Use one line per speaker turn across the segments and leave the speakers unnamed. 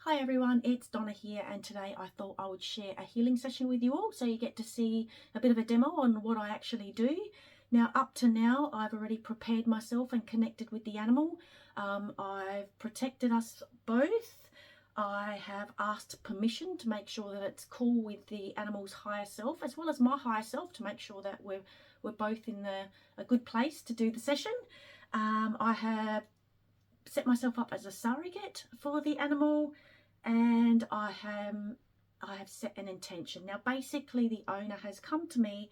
Hi everyone, it's Donna here, and today I thought I would share a healing session with you all so you get to see a bit of a demo on what I actually do. Now, up to now, I've already prepared myself and connected with the animal. I've protected us both. I have asked permission to make sure that it's cool with the animal's higher self as well as my higher self, to make sure that we're both in a good place to do the session. I have set myself up as a surrogate for the animal, and I have set an intention. Now basically the owner has come to me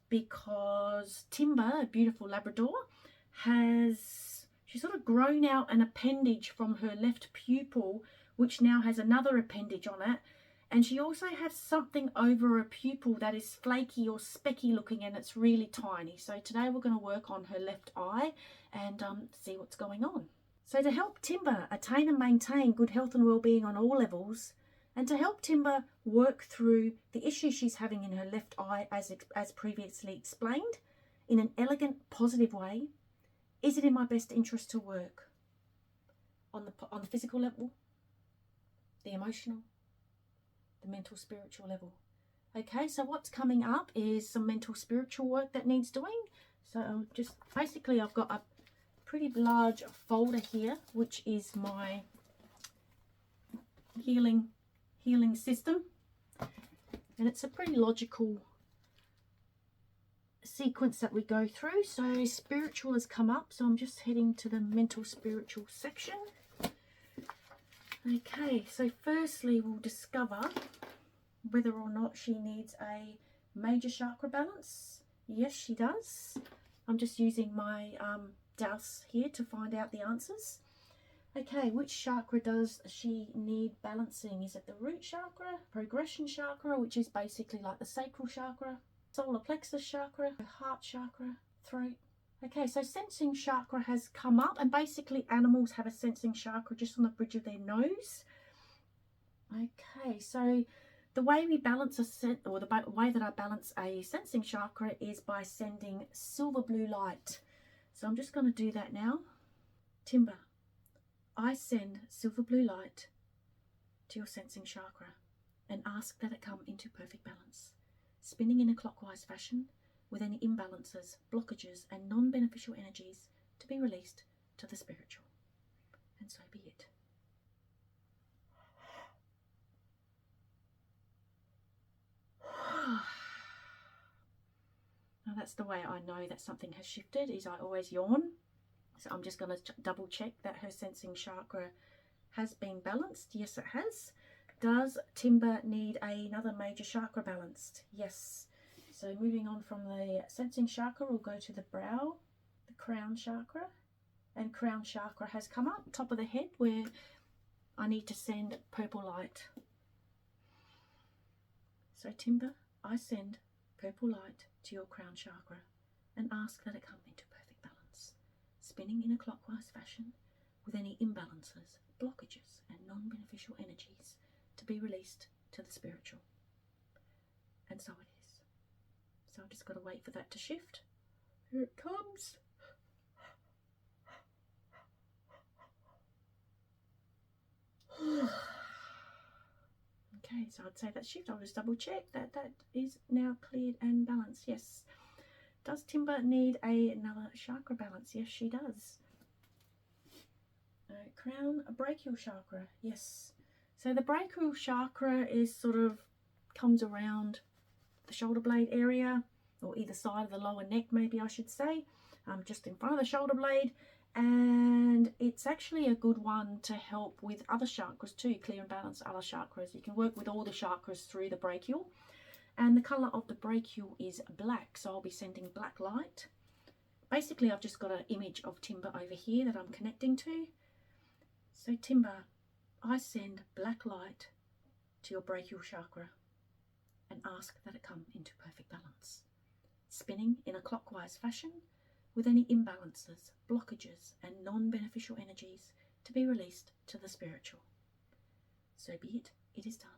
because Timba, a beautiful Labrador, she's sort of grown out an appendage from her left pupil, which now has another appendage on it, and she also has something over a pupil that is flaky or specky looking, and it's really tiny. So today we're going to work on her left eye and see what's going on. So to help Timba attain and maintain good health and well-being on all levels, and to help Timba work through the issues she's having in her left eye, as previously explained, in an elegant, positive way, is it in my best interest to work on the physical level, the emotional, the mental, spiritual level? Okay, so what's coming up is some mental, spiritual work that needs doing. So just basically I've got a pretty large folder here, which is my healing system, and it's a pretty logical sequence that we go through. So spiritual has come up, so I'm just heading to the mental spiritual section. Okay, so firstly we'll discover whether or not she needs a major chakra balance. Yes, she does. I'm just using my dowse here to find out the answers. Okay, which chakra does she need balancing? Is it the root chakra, progression chakra, which is basically like the sacral chakra, solar plexus chakra, heart chakra, throat? Okay, so sensing chakra has come up, and basically animals have a sensing chakra just on the bridge of their nose. Okay, so the way we balance the way that I balance a sensing chakra is by sending silver blue light. So I'm just going to do that now. Timba, I send silver blue light to your sensing chakra and ask that it come into perfect balance, spinning in a clockwise fashion with any imbalances, blockages and non-beneficial energies to be released to the spiritual. And so be it. Now that's the way I know that something has shifted, is I always yawn. So I'm just going to double check that her sensing chakra has been balanced. Yes, it has. Does Timba need another major chakra balanced? Yes. So moving on from the sensing chakra, we'll go to the brow, the crown chakra. And crown chakra has come up, top of the head, where I need to send purple light. So Timba, I send purple light to your crown chakra and ask that it come into perfect balance, spinning in a clockwise fashion with any imbalances, blockages and non-beneficial energies to be released to the spiritual. And so it is. So I've just got to wait for that to shift. Here it comes. Okay, so I'd say that's shift. I'll just double check that that is now cleared and balanced. Yes. Does Timba need another chakra balance? Yes, she does. Crown, brachial chakra. Yes. So the brachial chakra is sort of comes around the shoulder blade area, or either side of the lower neck, maybe I should say, just in front of the shoulder blade. And it's actually a good one to help with other chakras too, clear and balance other chakras. You can work with all the chakras through the brachial. And the colour of the brachial is black, so I'll be sending black light. Basically, I've just got an image of Timba over here that I'm connecting to. So Timba, I send black light to your brachial chakra and ask that it come into perfect balance, spinning in a clockwise fashion with any imbalances, blockages and non-beneficial energies to be released to the spiritual. So be it, it is done.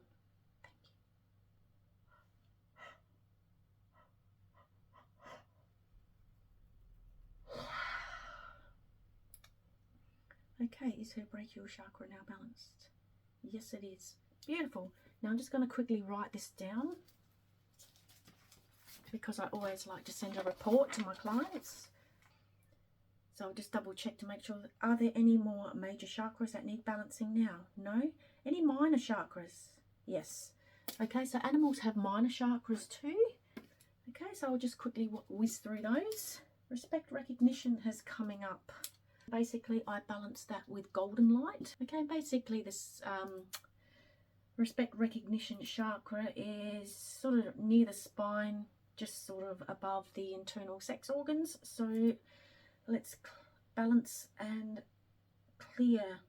Thank you. Okay, is her brachial chakra now balanced? Yes, it is. Beautiful. Now I'm just going to quickly write this down because I always like to send a report to my clients. So I'll just double check to make sure that, are there any more major chakras that need balancing now? No. Any minor chakras? Yes. Okay, so animals have minor chakras too. Okay, so I'll just quickly whiz through those. Respect recognition has coming up. Basically, I balance that with golden light. Okay, basically this respect recognition chakra is sort of near the spine, just sort of above the internal sex organs. So let's balance and clear.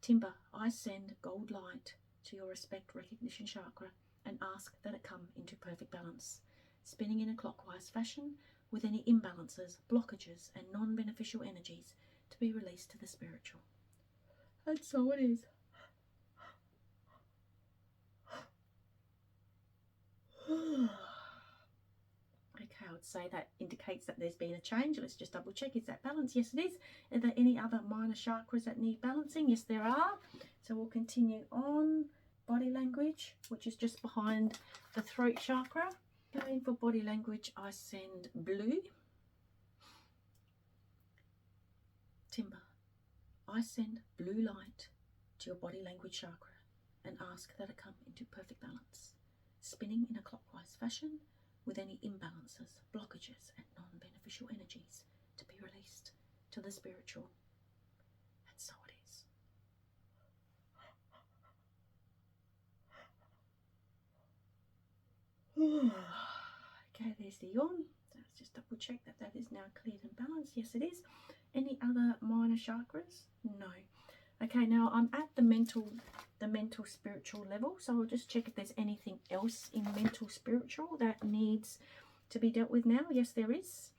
Timba, I send gold light to your respect recognition chakra and ask that it come into perfect balance, spinning in a clockwise fashion with any imbalances, blockages and non-beneficial energies to be released to the spiritual. And so it is. Okay, I would say that indicates that there's been a change. Let's just double check. Is that balance? Yes, it is. Are there any other minor chakras that need balancing? Yes, there are. So we'll continue on. Body language, which is just behind the throat chakra. Going for body language, I send blue. Timba, I send blue light to your body language chakra and ask that it come into perfect balance, spinning in a clockwise fashion with any imbalances, blockages and non-beneficial energies to be released to the spiritual. And so it is. Okay, there's the yawn. Let's just double check that that is now cleared and balanced. Yes, it is. Any other minor chakras? No. Okay, now I'm at the mental spiritual level, so I'll just check if there's anything else in mental spiritual that needs to be dealt with now. Yes, there is.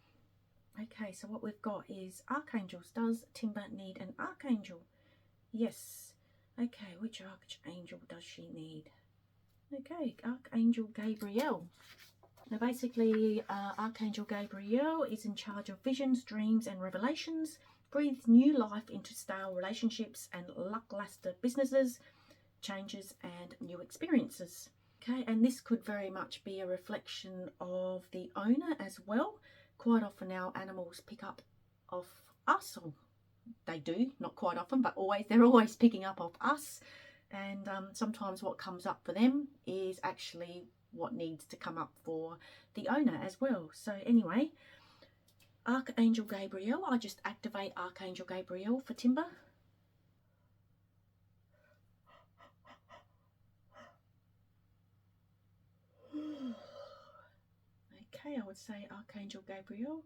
Okay, so what we've got is archangels. Does Timba need an archangel? Yes. Okay, which archangel does she need? Okay, Archangel Gabriel. Now basically, Archangel Gabriel is in charge of visions, dreams and revelations, breathes new life into stale relationships and lackluster businesses, changes and new experiences. Okay, and this could very much be a reflection of the owner as well. Quite often our animals pick up off us, or they do, not quite often, but they're always picking up off us. And sometimes what comes up for them is actually what needs to come up for the owner as well. So anyway, Archangel Gabriel, I just activate Archangel Gabriel for Timba. Okay, I would say Archangel Gabriel,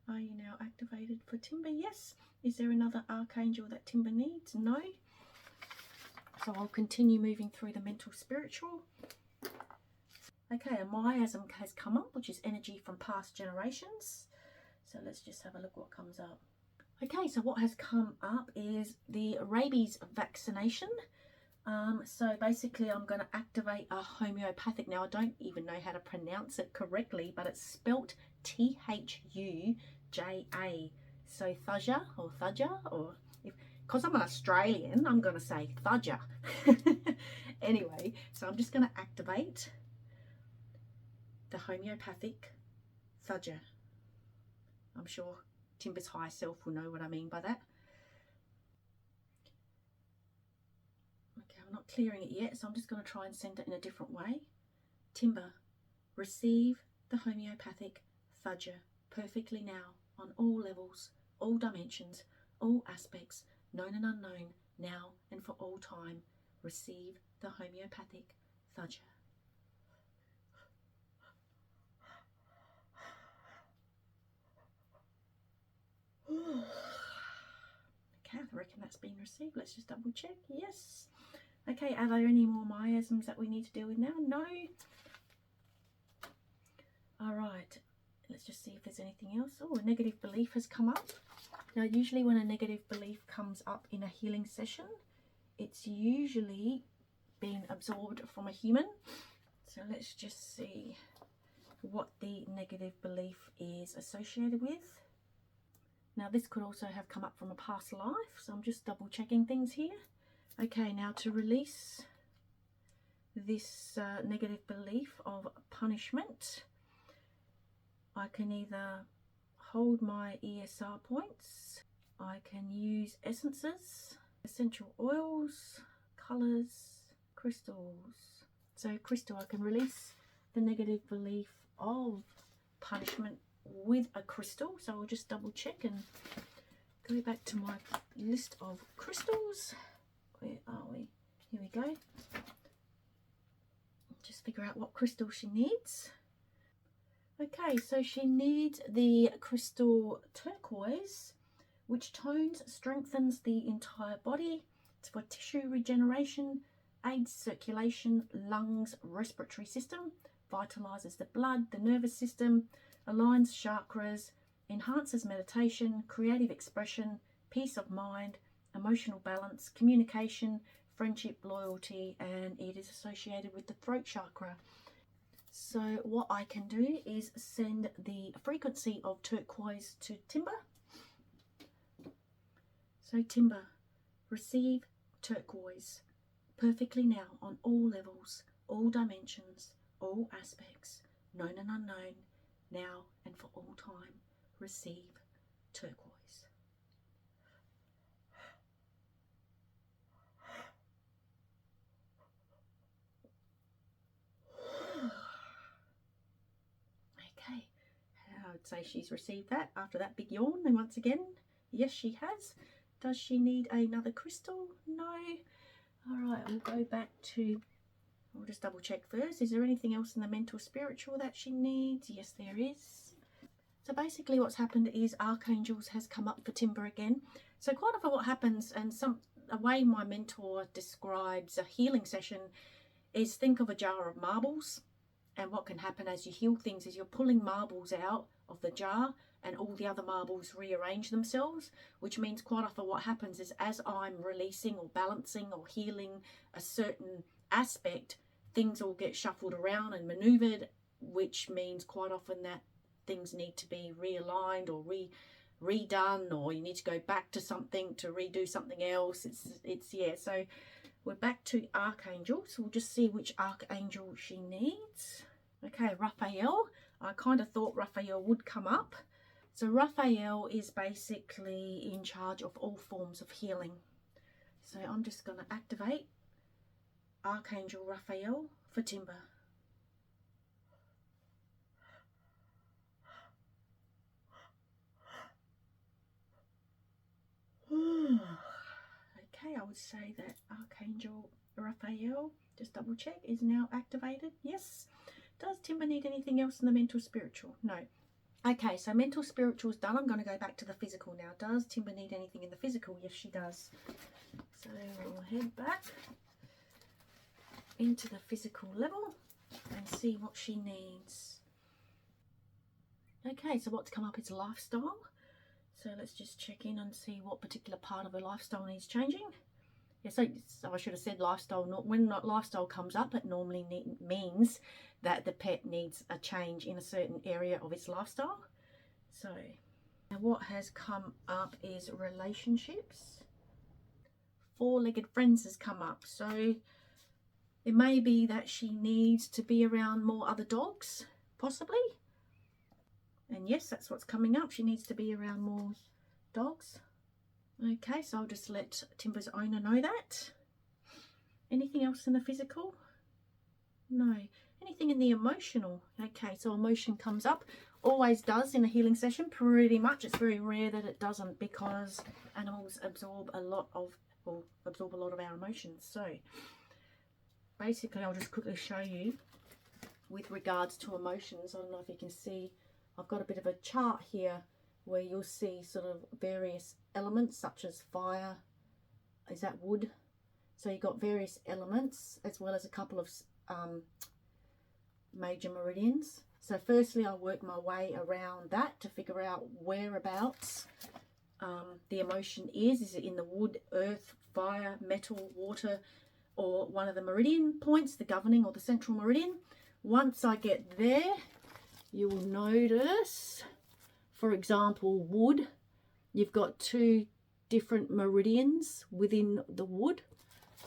are you now activated for Timba? Yes. Is there another Archangel that Timba needs? No. So I'll continue moving through the mental spiritual. Okay, a miasm has come up, which is energy from past generations. So let's just have a look what comes up. Okay, so what has come up is the rabies vaccination. So basically I'm going to activate a homeopathic. Now I don't even know how to pronounce it correctly, but it's spelt Thuja. So Thuja, or because I'm an Australian, I'm going to say Thuja. Anyway, so I'm just going to activate the homeopathic Thuja. I'm sure Timba's higher self will know what I mean by that. Okay, I'm not clearing it yet, so I'm just going to try and send it in a different way. Timba, receive the homeopathic Thuja perfectly now on all levels, all dimensions, all aspects, known and unknown, now and for all time. Receive the homeopathic Thuja. Okay, I reckon that's been received. Let's just double check. Yes. Okay, are there any more miasms that we need to deal with now? No. All right, let's just see if there's anything else. Oh, a negative belief has come up. Now, usually when a negative belief comes up in a healing session, it's usually been absorbed from a human. So let's just see what the negative belief is associated with. Now, this could also have come up from a past life, so I'm just double checking things here. Okay, now to release this negative belief of punishment, I can either hold my ESR points, I can use essences, essential oils, colours, crystals. So crystal, I can release the negative belief of punishment with a crystal. So I'll just double check and go back to my list of crystals. Where are we? Here we go. Just figure out what crystal she needs. Okay, so she needs the crystal turquoise, which tones, strengthens the entire body. It's for tissue regeneration, aids circulation, lungs, respiratory system, vitalizes the blood, the nervous system, aligns chakras, enhances meditation, creative expression, peace of mind, emotional balance, communication, friendship, loyalty, and it is associated with the throat chakra. So what I can do is send the frequency of turquoise to Timba. So Timba, receive turquoise perfectly now on all levels, all dimensions, all aspects, known and unknown, now and for all time. Receive turquoise. Okay, I would say she's received that after that big yawn. And once again, yes, she has. Does she need another crystal? No. All right, we'll go back to, we'll just double check first. Is there anything else in the mental spiritual that she needs? Yes, there is. So basically what's happened is Archangels has come up for Timba again. So quite often what happens, and a way my mentor describes a healing session is, think of a jar of marbles, and what can happen as you heal things is you're pulling marbles out of the jar and all the other marbles rearrange themselves, which means quite often what happens is as I'm releasing or balancing or healing a certain aspect, things all get shuffled around and maneuvered, which means quite often that things need to be realigned or redone, or you need to go back to something to redo something else. It's yeah. So we're back to Archangel, so we'll just see which Archangel she needs. Okay, Raphael. I kind of thought Raphael would come up. So Raphael is basically in charge of all forms of healing. So I'm just going to activate Archangel Raphael for Timba. Okay, I would say that Archangel Raphael, just double check, is now activated. Yes. Does Timba need anything else in the mental spiritual? No. Okay, so mental spiritual is done. I'm going to go back to the physical now. Does Timba need anything in the physical? Yes, she does. So we'll head back into the physical level and see what she needs. Okay, so what's come up is lifestyle. So let's just check in and see what particular part of her lifestyle needs changing. Yeah, so I should have said lifestyle. When lifestyle comes up, it normally means that the pet needs a change in a certain area of its lifestyle. So now what has come up is relationships. Four-legged friends has come up. So it may be that she needs to be around more other dogs, possibly. And yes, that's what's coming up. She needs to be around more dogs. Okay, so I'll just let Timba's owner know that. Anything else in the physical? No. Anything in the emotional? Okay, so emotion comes up. Always does in a healing session, pretty much. It's very rare that it doesn't, because animals absorb a lot of our emotions. So basically I'll just quickly show you with regards to emotions. I don't know if you can see, I've got a bit of a chart here where you'll see sort of various elements such as fire. Is that wood? So you've got various elements as well as a couple of major meridians. So firstly I'll work my way around that to figure out whereabouts the emotion is. Is it in the wood, earth, fire, metal, water, or one of the meridian points, the governing or the central meridian? Once I get there, you will notice, for example, wood, you've got two different meridians within the wood.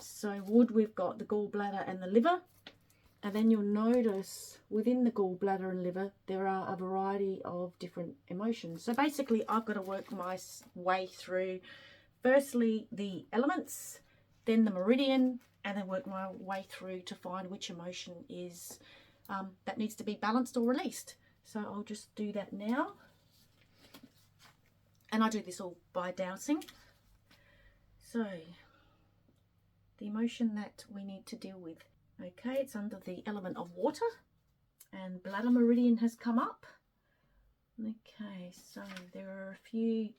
So wood, we've got the gallbladder and the liver. And then you'll notice within the gallbladder and liver, there are a variety of different emotions. So basically, I've got to work my way through, firstly, the elements, then the meridian, and then work my way through to find which emotion is that needs to be balanced or released. So I'll just do that now. And I do this all by dowsing. So the emotion that we need to deal with. Okay, it's under the element of water, and bladder meridian has come up. Okay, so there are a few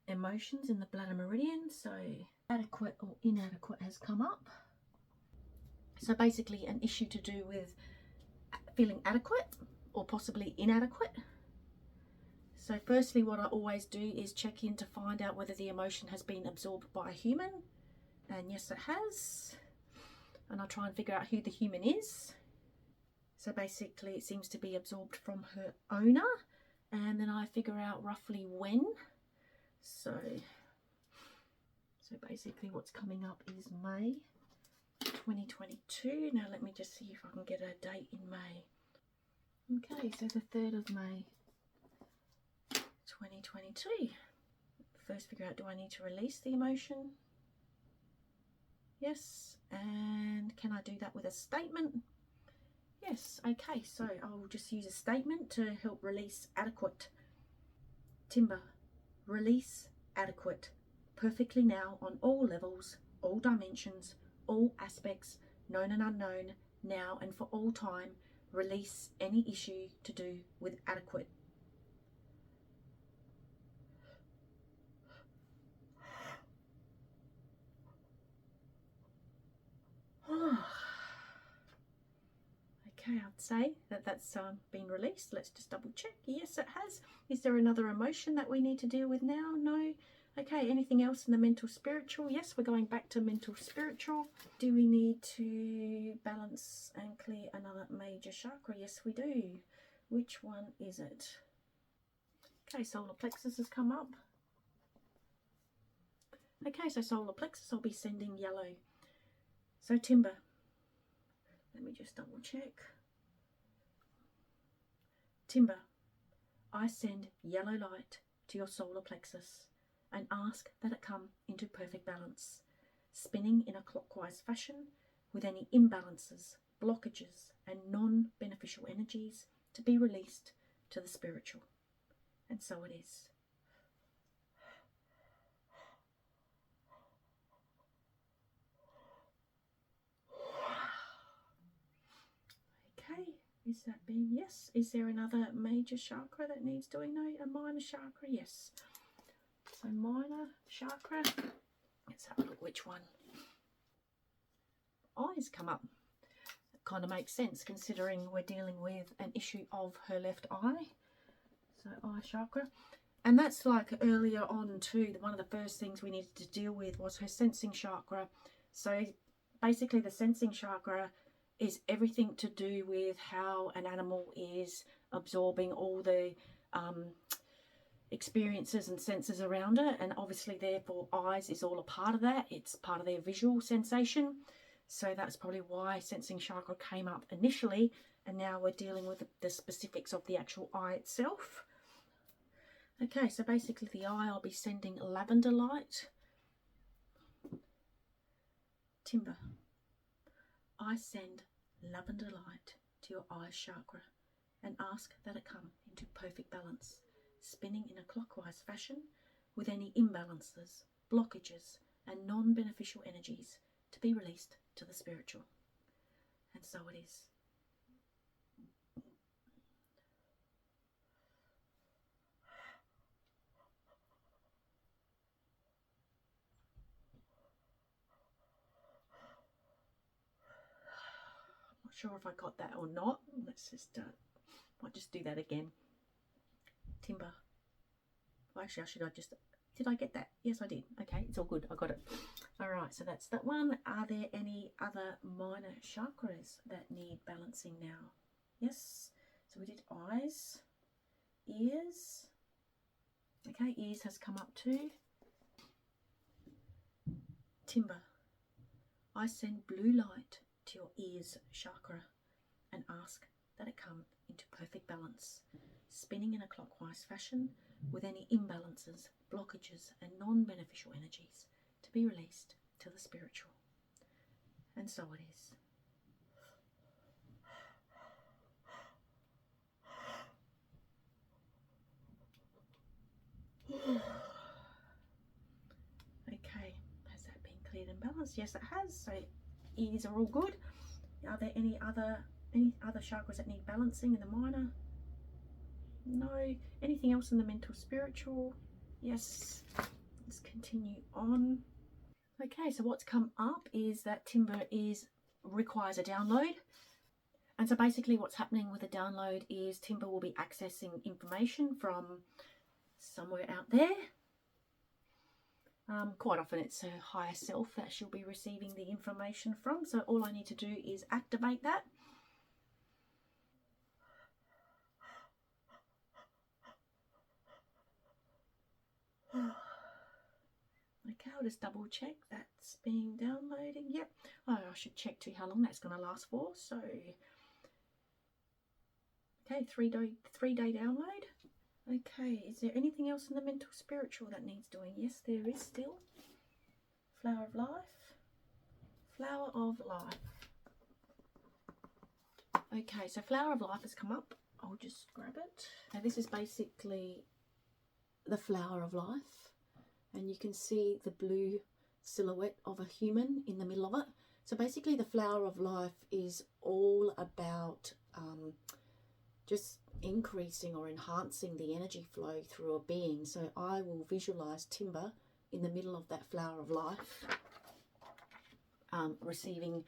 emotions in the bladder meridian. So adequate or inadequate has come up. So basically an issue to do with feeling adequate or possibly inadequate. So firstly, what I always do is check in to find out whether the emotion has been absorbed by a human. And yes, it has. And I'll try and figure out who the human is. So basically it seems to be absorbed from her owner. And then I figure out roughly when. So basically what's coming up is May 2022. Now let me just see if I can get a date in May. Okay, so the 3rd of May 2022. First figure out, do I need to release the emotion? Yes. And can I do that with a statement? Yes. Okay, so I'll just use a statement to help release adequate. Timba, release adequate, perfectly now on all levels, all dimensions, all aspects, known and unknown, now and for all time. Release any issue to do with adequate. Okay, I'd say that that's been released. Let's just double check. Yes, it has. Is there another emotion that we need to deal with now? No. Okay, anything else in the mental spiritual? Yes, we're going back to mental spiritual. Do we need to balance and clear another major chakra? Yes, we do. Which one is it? Okay, solar plexus has come up. Okay, so solar plexus, I'll be sending yellow. So Timba, let me just double check. Timba, I send yellow light to your solar plexus and ask that it come into perfect balance, spinning in a clockwise fashion with any imbalances, blockages and non-beneficial energies to be released to the spiritual. And so it is. Okay, is that being, yes? Is there another major chakra that needs doing? No, a minor chakra, yes. So minor chakra, let's have a look which one. Eyes come up. It kind of makes sense considering we're dealing with an issue of her left eye. So eye chakra. And that's like earlier on too, one of the first things we needed to deal with was her sensing chakra. So basically the sensing chakra is everything to do with how an animal is absorbing all the experiences and senses around it, and obviously therefore eyes is all a part of that. It's part of their visual sensation. So that's probably why sensing chakra came up initially, and now we're dealing with the specifics of the actual eye itself. Okay, so basically the eye, I'll be sending lavender light. Timba, I send lavender light to your eye chakra and ask that it come into perfect balance, spinning in a clockwise fashion with any imbalances, blockages and non-beneficial energies to be released to the spiritual. And so it is. Not sure if I got that or not. Let's just might just do that again. Timba. Well, actually, did I get that? Yes, I did. Okay, it's all good. I got it. All right, so that's that one. Are there any other minor chakras that need balancing now? Yes. So we did eyes, ears. Okay, ears has come up too. Timba, I send blue light to your ears chakra and ask that it come into perfect balance, spinning in a clockwise fashion with any imbalances, blockages and non-beneficial energies to be released to the spiritual. And so it is. Okay, has that been cleared and balanced? Yes, it has. So ears are all good. Are there any other chakras that need balancing in the minor? No. Anything else in the mental spiritual? Yes. Let's continue on. Okay, so what's come up is that Timba requires a download. And so basically what's happening with the download is Timba will be accessing information from somewhere out there. Quite often it's her higher self that she'll be receiving the information from. So all I need to do is activate that. Okay, I'll just double check that's being downloading. Yep. Oh, I should check too how long that's going to last for. So, okay, three day download. Okay, is there anything else in the mental spiritual that needs doing? Yes, there is still. Flower of life. Flower of life. Okay, so flower of life has come up. I'll just grab it. Now this is basically the flower of life. And you can see the blue silhouette of a human in the middle of it. So basically the flower of life is all about just increasing or enhancing the energy flow through a being. So I will visualize Timba in the middle of that flower of life, receiving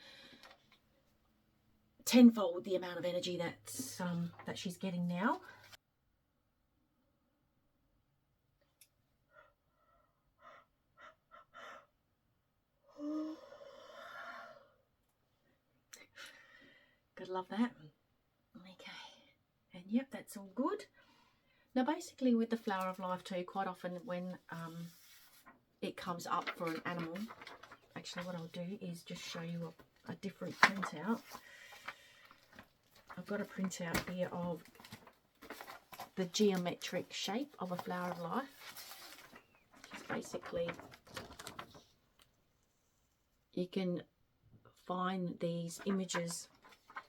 tenfold the amount of energy that she's getting now. Gotta love that. Okay, and yep, that's all good. Now basically with the flower of life too, quite often when it comes up for an animal, actually what I'll do is just show you a different printout. I've got a printout here of the geometric shape of a flower of life. Just basically, you can find these images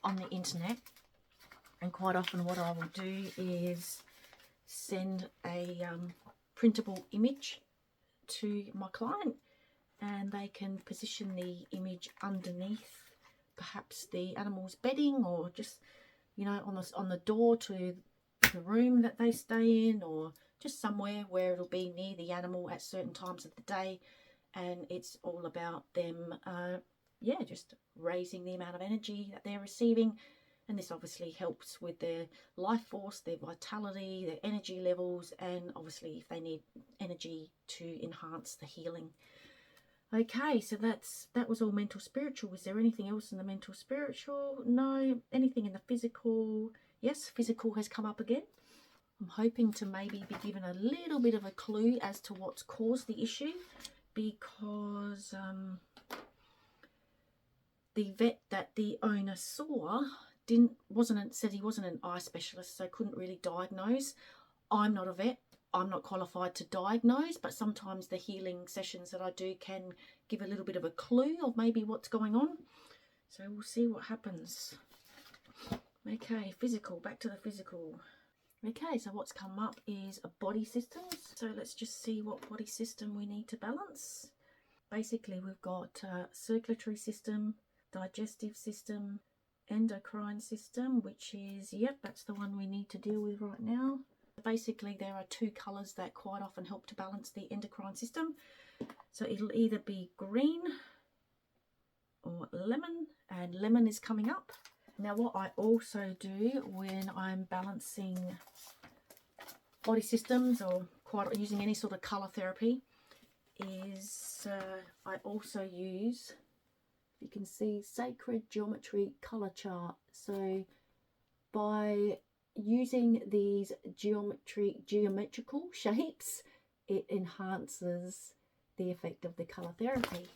on the internet, and quite often what I will do is send a printable image to my client, and they can position the image underneath perhaps the animal's bedding, or just, you know, on the door to the room that they stay in, or just somewhere where it'll be near the animal at certain times of the day. And it's all about them yeah, just raising the amount of energy that they're receiving. And this obviously helps with their life force, their vitality, their energy levels, and obviously if they need energy to enhance the healing. Okay, so that was all mental spiritual. Was there anything else in the mental spiritual? No. Anything in the physical? Yes, physical has come up again. I'm hoping to maybe be given a little bit of a clue as to what's caused the issue, because the vet that the owner saw said he wasn't an eye specialist, so couldn't really diagnose. I'm not a vet. I'm not qualified to diagnose, but sometimes the healing sessions that I do can give a little bit of a clue of maybe what's going on. So we'll see what happens. Okay, physical, back to the physical. Okay, so what's come up is a body systems. So let's just see what body system we need to balance. Basically, we've got circulatory system, digestive system, endocrine system, which is, yep, that's the one we need to deal with right now. Basically, there are two colours that quite often help to balance the endocrine system. So it'll either be green or lemon, and lemon is coming up. Now, what I also do when I'm balancing body systems, or quite using any sort of colour therapy, is I also use, you can see, sacred geometry colour chart. So by using these geometrical shapes, it enhances the effect of the colour therapy.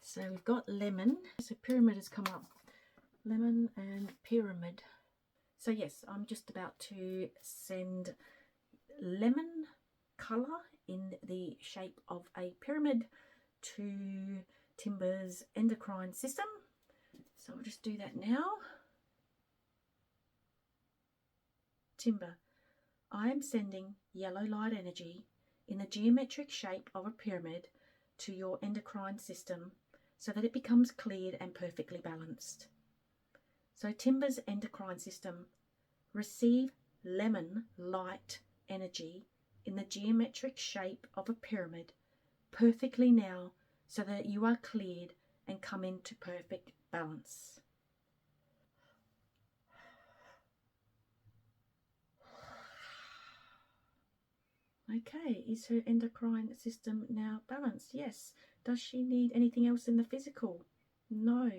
So we've got lemon. So pyramid has come up. Lemon and pyramid. So yes, I'm just about to send lemon colour in the shape of a pyramid to Timba's endocrine system. So I'll just do that now. Timba, I am sending yellow light energy in the geometric shape of a pyramid to your endocrine system so that it becomes cleared and perfectly balanced. So Timba's endocrine system, receive lemon light energy in the geometric shape of a pyramid perfectly now so that you are cleared and come into perfect balance. Okay, is her endocrine system now balanced? Yes. Does she need anything else in the physical? No.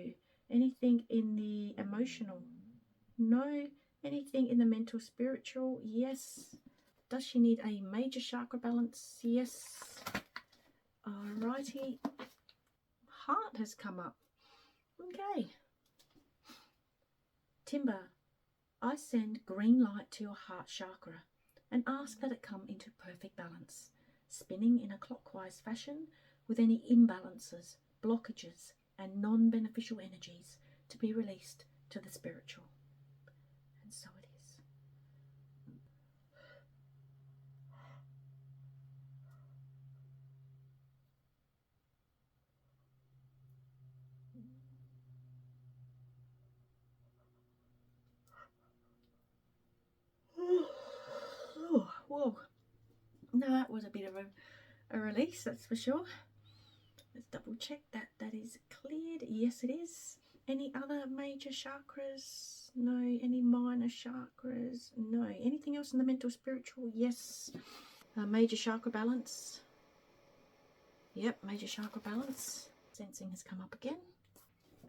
Anything in the emotional? No. Anything in the mental, spiritual? Yes. Does she need a major chakra balance? Yes. Alrighty. Heart has come up. Okay. Timba, I send green light to your heart chakra and ask that it come into perfect balance, spinning in a clockwise fashion with any imbalances, blockages and non-beneficial energies to be released to the spiritual. And so it is. Oh, whoa. No, that was a bit of a release, that's for sure. Let's double check that that is cleared. Yes, it is. Any other major chakras? No. Any minor chakras? No. Anything else in the mental, spiritual? Yes. Major chakra balance. Yep, major chakra balance. Sensing has come up again.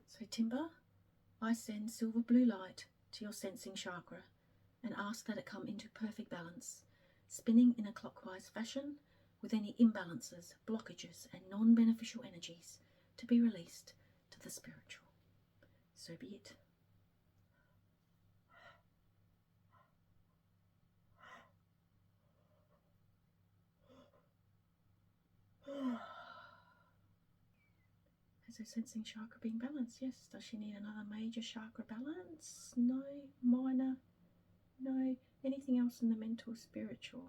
So Timba, I send silver blue light to your sensing chakra and ask that it come into perfect balance, spinning in a clockwise fashion with any imbalances, blockages and non-beneficial energies to be released to the spiritual. So be it. Has her sensing chakra been balanced? Yes. Does she need another major chakra balance? No. Minor? No. Anything else in the mental, spiritual?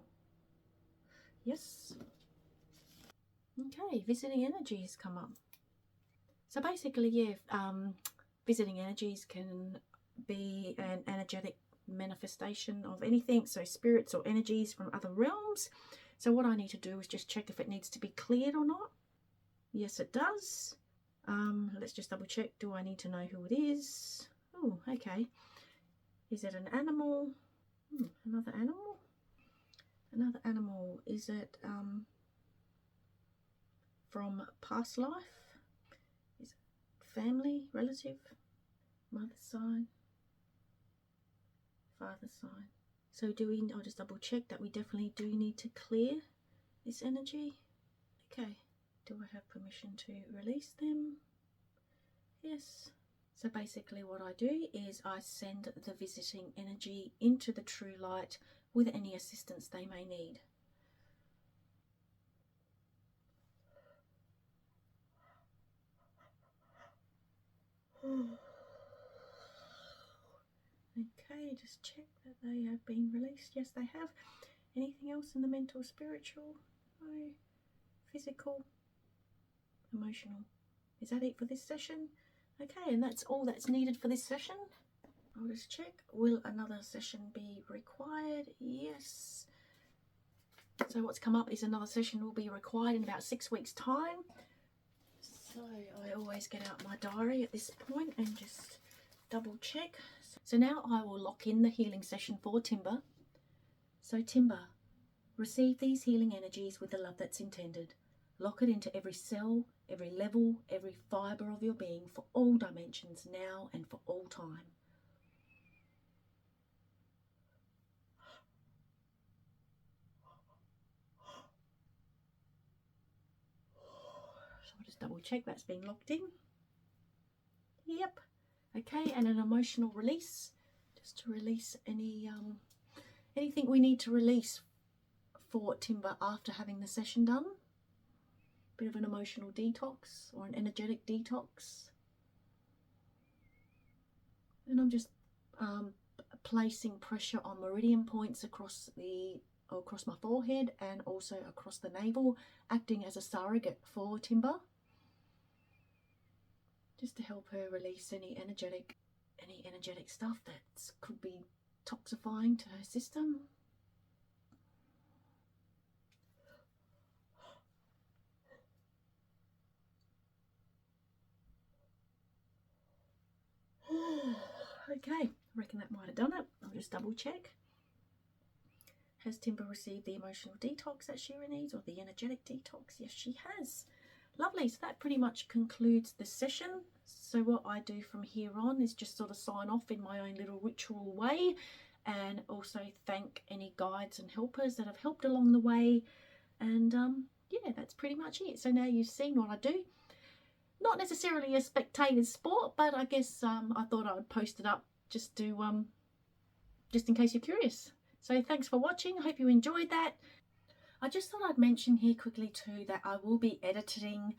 Yes. Okay, visiting energies come up. So basically, yeah, visiting energies can be an energetic manifestation of anything, so spirits or energies from other realms. So what I need to do is just check if it needs to be cleared or not. Yes, it does. Let's just double check. Do I need to know who it is? Oh, okay. Is it an animal? Another animal? Another animal. Is it from past life? Is it family, relative, mother's side, father's side? So I'll just double check that we definitely do need to clear this energy. Okay. Do I have permission to release them? Yes. So basically what I do is I send the visiting energy into the true light with any assistance they may need. Okay, just check that they have been released. Yes, they have. Anything else in the mental, spiritual? No. Physical? Emotional? Is that it for this session? Okay, and that's all that's needed for this session. I'll just check. Will another session be required? Yes. So what's come up is another session will be required in about 6 weeks' time. So I always get out my diary at this point and just double check. So now I will lock in the healing session for Timba. So Timba, receive these healing energies with the love that's intended. Lock it into every cell, every level, every fibre of your being for all dimensions now and for all time. So I'll just double check that's been locked in. Yep. Okay, and an emotional release, just to release anything we need to release for Timba after having the session done. Bit of an emotional detox or an energetic detox. And I'm just placing pressure on meridian points across my forehead and also across the navel, acting as a surrogate for Timba, just to help her release any energetic stuff that could be toxifying to her system. Okay, I reckon that might have done it. I'll just double check. Has Timba received the emotional detox that she needs, or the energetic detox? Yes, she has. Lovely. So that pretty much concludes the session. So what I do from here on is just sort of sign off in my own little ritual way, and also thank any guides and helpers that have helped along the way. And yeah, that's pretty much it. So now you've seen what I do. Not necessarily a spectator's sport, but I guess I thought I would post it up just to just in case you're curious. So thanks for watching. I hope you enjoyed that. I just thought I'd mention here quickly too that I will be editing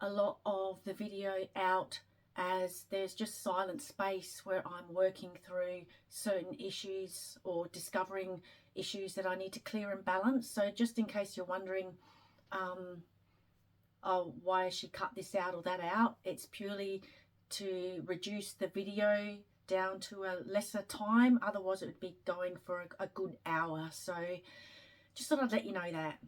a lot of the video out, as there's just silent space where I'm working through certain issues or discovering issues that I need to clear and balance. So just in case you're wondering, oh, why has she cut this out or that out, it's purely to reduce the video down to a lesser time. Otherwise it would be going for a good hour. So just thought I'd let you know that.